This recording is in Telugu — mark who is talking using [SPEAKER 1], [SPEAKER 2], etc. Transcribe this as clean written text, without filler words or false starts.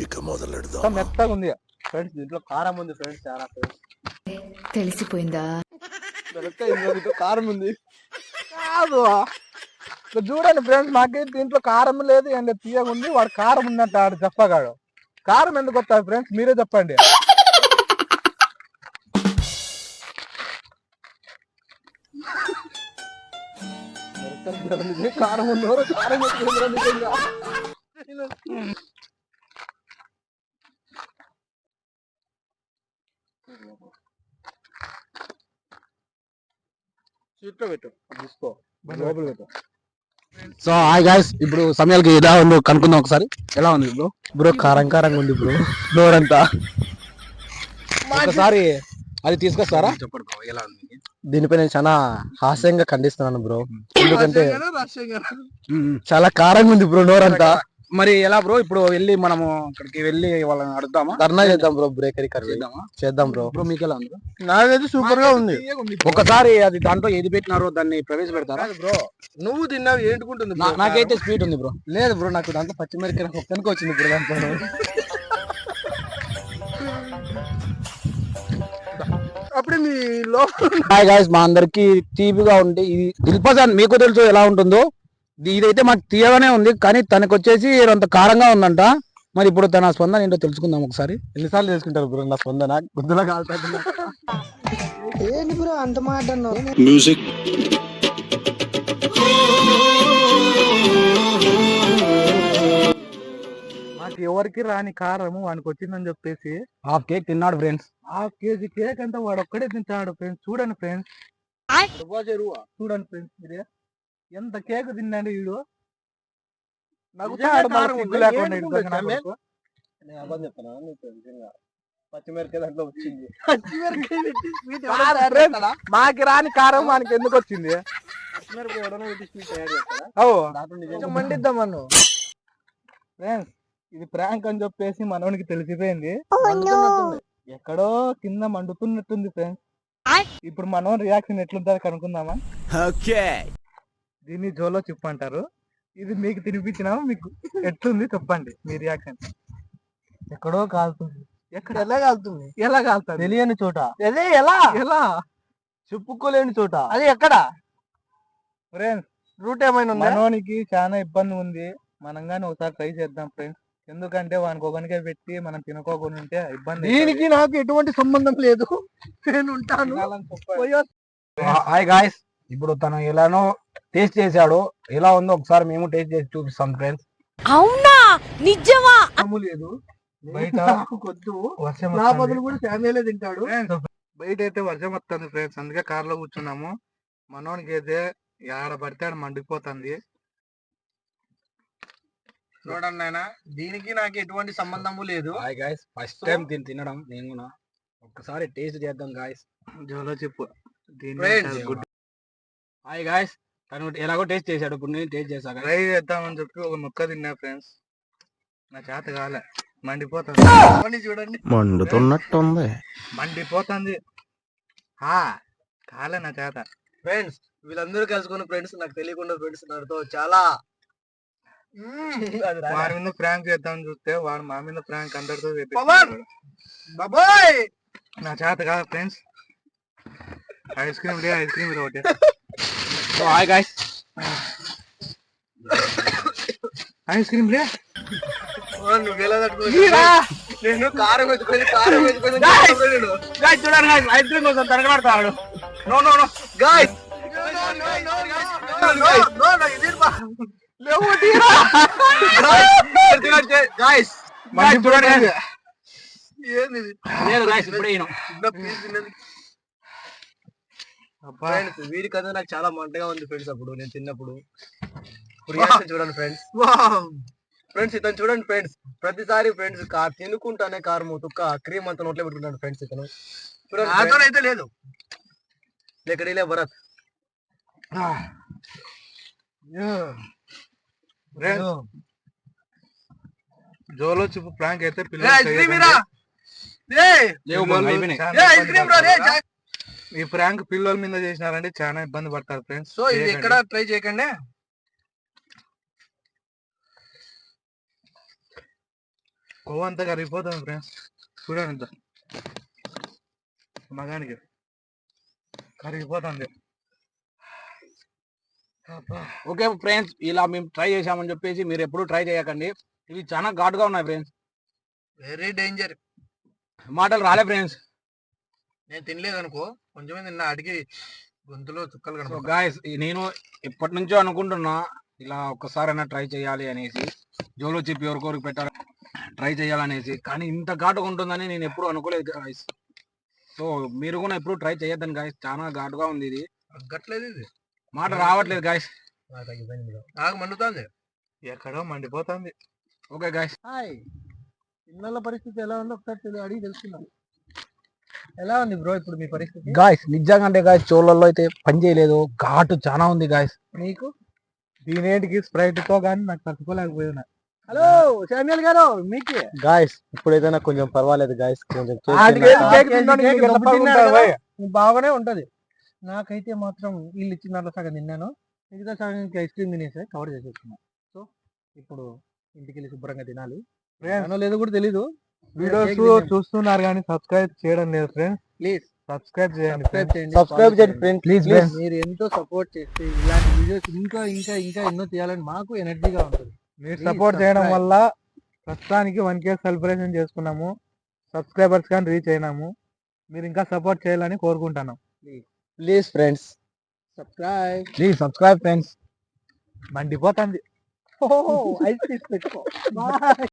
[SPEAKER 1] ఇక మొదలెడదాం.
[SPEAKER 2] మెత్తగా ఉంది ఫ్రెండ్స్, దీంట్లో కారం ఉంది ఫ్రెండ్స్, చాలా ఫ్రెండ్స్.
[SPEAKER 3] తెలిసిపోయిందా?
[SPEAKER 2] దీంట్లో కారం ఉంది కాదు. చూడండి ఫ్రెండ్స్, నాకే దీంట్లో కారం లేదు, ఏం లేదు, తీయగా ఉంది. వాడు కారం ఉందంట, ఆడు చెప్పగాడు. కారం ఎందుకు వస్తుంది ఫ్రెండ్స్, మీరే చెప్పండి. కారం ఉన్నవారు కారం నిజంగా. సీట్లో పెట్టు, తీసుకో, లోపల పెట్టు.
[SPEAKER 4] సో హాయ్ గాయ్స్, ఇప్పుడు సమయాలకి ఎలా ఉందో కనుక్కుందాం ఒకసారి. ఎలా ఉంది బ్రో?
[SPEAKER 2] బ్రో కారంగా ఉంది బ్రో, నోరంతా.
[SPEAKER 4] ఒకసారి అది తీసుకొస్తారా?
[SPEAKER 1] చెప్పండి బ్రో, ఎలా ఉంది?
[SPEAKER 2] దీనిపై నేను చాలా హాస్యంగా ఖండిస్తున్నాను బ్రో, ఎందుకంటే చాలా కారంగా ఉంది బ్రో, నోరంతా.
[SPEAKER 4] మరి ఎలా బ్రో? ఇప్పుడు వెళ్ళి మనము అక్కడికి వెళ్ళి వాళ్ళని అడుగుదామా?
[SPEAKER 2] ధర్నా చేద్దాం బ్రో, బ్రేకరీ చేద్దాం బ్రో.
[SPEAKER 4] బ్రో మీకు ఎలా ఉంది?
[SPEAKER 2] నాకైతే సూపర్ గా ఉంది.
[SPEAKER 4] ఒకసారి అది దాంట్లో ఏది పెట్టినారో దాన్ని ప్రవేశపెడతారా
[SPEAKER 2] బ్రో? నువ్వు తిన్నావు ఏంటుకుంటుంది?
[SPEAKER 4] నాకైతే స్వీట్ ఉంది బ్రో.
[SPEAKER 2] లేదు బ్రో, నాకు దాంట్లో పచ్చిమిరపకాయ ఒక్కనికి వచ్చింది బ్రో దాంట్లో. అప్పుడే మీ
[SPEAKER 4] హాయ్ గాయ్స్, మా అందరికి తీపిగా ఉంటే ఇది దిల్పసంద్, మీకు తెలుసు ఎలా ఉంటుందో. ఇదైతే మాకు తీయగానే ఉంది, కానీ తనకు వచ్చేసి అంత కారంగా ఉందంట. మరి ఇప్పుడు తన స్పందన ఏంటో తెలుసుకుందాం ఒకసారి.
[SPEAKER 2] ఎన్నిసార్లు తెలుసుకుంటారు బ్రో నా స్పందన? గుద్దులా కాలుతుంది.
[SPEAKER 5] ఏంటి బ్రో అంత మాట అన్నావు?
[SPEAKER 1] మ్యూజిక్.
[SPEAKER 2] నాకు ఎవరికి రాని కారము వానికి వచ్చిందని చెప్పేసి
[SPEAKER 4] హాఫ్ కేక్ తిన్నాడు ఫ్రెండ్స్.
[SPEAKER 2] హాఫ్ కేజీ కేక్ అంటే వాడు ఒక్కడే తింటాడు ఫ్రెండ్స్. చూడండి ఫ్రెండ్స్, చూడండి ఫ్రెండ్స్, మీరే ఎంత కేక్ తిన్నాడు వీడు. నాకు పచ్చిమిరకాయ దాంట్లో వచ్చింది. మాకి రాని కారం వానికి ఎందుకు వచ్చింది? మండిద్దాం మనం ఫ్రెండ్స్. ఇది ప్రాంక్ అని చెప్పేసి మనోనికి తెలిసిపోయింది. ఎక్కడో కింద మండుతున్నట్టుంది ఫ్రెండ్స్. ఇప్పుడు మనం రియాక్షన్ ఎట్లుంటుందో కనుక్కుందామా? దీన్ని జోలో చెప్పంటారు. ఇది మీకు తినిపించినా మీకు ఎట్లుంది చెప్పండి మీ రియాక్షన్. ఎక్కడో కాలుతుంది. ఎక్కడ? ఎలా కాలుతుంది? ఎలా కాలుతుంది? తెలియని చోట. అదే ఎలా ఎలా చెప్పుకోలేని చోట. అది ఎక్కడ ఫ్రెండ్స్? రూట్ ఏమైనా మనోనికి చాలా ఇబ్బంది ఉంది. మనం గానీ ఒకసారి ట్రై చేద్దాం ఫ్రెండ్స్. ఎందుకంటే వానికి ఒకనికే పెట్టి మనం తినుకోకుండా ఉంటే ఇబ్బంది. దీనికి నాకు ఎటువంటి సంబంధం లేదు, నేను ఉంటాను.
[SPEAKER 4] హాయ్ గాయ్స్, ఇప్పుడు తను ఎలానో టేస్ట్ చేశాడు. ఎలా ఉందో ఒకసారి మేము టేస్ట్ చేసి చూపిస్తాం ఫ్రెండ్స్.
[SPEAKER 3] అవునా? నిజమా?
[SPEAKER 2] లేదు బయట కొద్దు వర్షం, నా బదులు కూడా ఫ్యామిలీ తింటాడు. బయట అయితే వర్షం వస్తుంది ఫ్రెండ్స్, అందుకే కార్ లో కూర్చున్నాము. మనోనికి అయితే ఆడ పడితే ఆడ మండిపోతుంది.
[SPEAKER 4] చూడండి ఆయన, దీనికి నాకు ఎటువంటి సంబంధము లేదు. హాయ్ గాయ్స్, ఫస్ట్ టైం దీన్ని తినడం నేను కూడా. ఒక్కసారి టేస్ట్ చేద్దాం గాయ్స్.
[SPEAKER 2] జోలో చెప్పు.
[SPEAKER 4] హాయ్ గాయ్స్, తను ఎలాగో టేస్ట్ చేశాడు, ఇప్పుడు నేను టేస్ట్ చేశాను.
[SPEAKER 2] ట్రై చేద్దామని చెప్పి ఒక ముక్క తిన్నా ఫ్రెండ్స్, నా చేత కాలే, మండిపోతుంది. చూడండి
[SPEAKER 1] మండుతున్నట్టుంది.
[SPEAKER 2] మండిపోతుంది. కాలే నా చేత.
[SPEAKER 4] ఫ్రెండ్స్, వీళ్ళందరూ కలుసుకున్న ఫ్రెండ్స్, నాకు తెలియకుండా ఫ్రెండ్స్ నాతో చాలా
[SPEAKER 2] వాడి మీద ప్రాంక్ చేద్దామని చూస్తే వాడు మా మీద ప్రాంక్ అందరితో నా చేత కాదు ఫ్రెండ్స్. ఐస్ క్రీమ్ లే, ఐస్ క్రీమ్ ఒకటి.
[SPEAKER 4] హాయ్ గాయ్స్,
[SPEAKER 2] ఐస్ క్రీమ్ లే.
[SPEAKER 4] నేను కారం వేసుకొని చూడండి ఐస్ క్రీమ్ కోసం తనకలాడతాడు. నో నో నో గాయ్స్, వీడి కదా నాకు చాలా మంటగా ఉంది ఫ్రెండ్స్. అప్పుడు నేను తిన్నప్పుడు చూడండి ఫ్రెండ్స్. ఫ్రెండ్స్ ఇతను చూడండి ఫ్రెండ్స్, ప్రతిసారి ఫ్రెండ్స్ తినుకుంటానే కారం తుక్క క్రీమ్ అంతా నోట్లో పెట్టుకుంటాను ఫ్రెండ్స్. ఇతను
[SPEAKER 2] అయితే లేదు
[SPEAKER 4] లేకడీలే భరత్.
[SPEAKER 2] జోలో చెప్పు ప్రాంక్ అయితే ఈ ప్రాంక్ పిల్లల మీద చేసినారంటే చాలా ఇబ్బంది పడతారు ఫ్రెండ్స్.
[SPEAKER 4] సో ఇది ఎక్కడ ట్రై చేయకండి.
[SPEAKER 2] కొవ్వు అంతా కరిగిపోతుంది ఫ్రెండ్స్. చూడండి ఇంత మగానికి కరిగిపోతుంది.
[SPEAKER 1] ఓకే ఫ్రెండ్స్, ఇలా మేము ట్రై చేసామని చెప్పేసి మీరు ఎప్పుడు ట్రై చేయకండి. ఇవి చాలా ఘాటుగా ఉన్నాయి ఫ్రెండ్స్.
[SPEAKER 2] Very danger.
[SPEAKER 1] మాటలు రాలే ఫ్రెండ్స్.
[SPEAKER 2] నేను తినలేదు అనుకో, కొంచెమే తిన్నా, అడిగి గొంతులో చుక్కలు
[SPEAKER 1] సో
[SPEAKER 2] కనపడతాయి.
[SPEAKER 1] గాయస్, నేను ఎప్పటి నుంచో అనుకుంటున్నా ఇలా ఒక్కసారైనా ట్రై చేయాలి అనేసి, జోలో చెప్పి ఎవరికొరికి పెట్టాలి ట్రై చేయాలనేసి, కానీ ఇంత ఘాటుగా ఉంటుందని నేను ఎప్పుడు అనుకోలేదు గాయస్. సో మీరు కూడా ఎప్పుడు ట్రై చేయొద్దని గాయస్, చాలా ఘాటుగా ఉంది ఇది.
[SPEAKER 2] అగ్గట్లేదు ఇది,
[SPEAKER 1] మాట రావట్లేదు గాయస్.
[SPEAKER 2] నాకు మండుతుంది, ఎక్కడో మండిపోతుంది.
[SPEAKER 1] ఓకే గాయస్,
[SPEAKER 2] హాయ్, పిల్లల పరిస్థితి ఎలా ఉందో ఒకసారి అడిగి తెలుసుకుందాం. ఎలా ఉంది బ్రో ఇప్పుడు మీ పరిస్థితి?
[SPEAKER 1] గాయస్ నిజంగా అంటే గాయస్ చోళ్ళల్లో అయితే పని చేయలేదు, ఘాటు చాలా ఉంది గాయస్.
[SPEAKER 2] నీకు దీనేటికి స్ప్రైట్ తో కానీ నాకు తట్టుకోలేకపోయినా. హలో శామ్యుల్ గారు, మీకే
[SPEAKER 4] గాయస్ ఇప్పుడైతే నాకు కొంచెం పర్వాలేదు గాయస్. కొంచెం
[SPEAKER 2] బాగానే ఉంటది. నాకైతే మాత్రం వీళ్ళు ఇచ్చిన దాంట్లో సగం తిన్నాను, మిగతా సగం ఐస్ క్రీమ్ తినేసి కవర్ చేసేసుకున్నా. సో ఇప్పుడు ఇంటికి వెళ్ళి శుభ్రంగా తినాలి. లేదో కూడా తెలీదు. వీడియోస్ చూస్తున్నారు కానీ సబ్స్క్రైబ్ చేయడం లేదు ఫ్రెండ్స్. ప్లీజ్ సబ్స్క్రైబ్ చేయండి.
[SPEAKER 4] సబ్స్క్రైబ్ చేయండి ఫ్రెండ్స్ ప్లీజ్.
[SPEAKER 2] మీరు ఎంతో సపోర్ట్ చేస్తే ఇలాంటి వీడియోస్ ఇంకా ఇంకా ఇంకా ఎన్నో తీయాలని మాకు ఎనర్జీగా ఉంటుంది. మీరు సపోర్ట్ చేయడం వల్ల ప్రస్తుతానికి 1K సెలబ్రేషన్ చేసుకున్నాము, సబ్స్క్రైబర్స్ కానీ రీచ్ అయినాము. మీరు ఇంకా సపోర్ట్ చేయాలని కోరుకుంటున్నాం.
[SPEAKER 4] Please friends
[SPEAKER 2] subscribe friends. మండిపోతుంది. ఐస్ తీసి పెట్టుకో.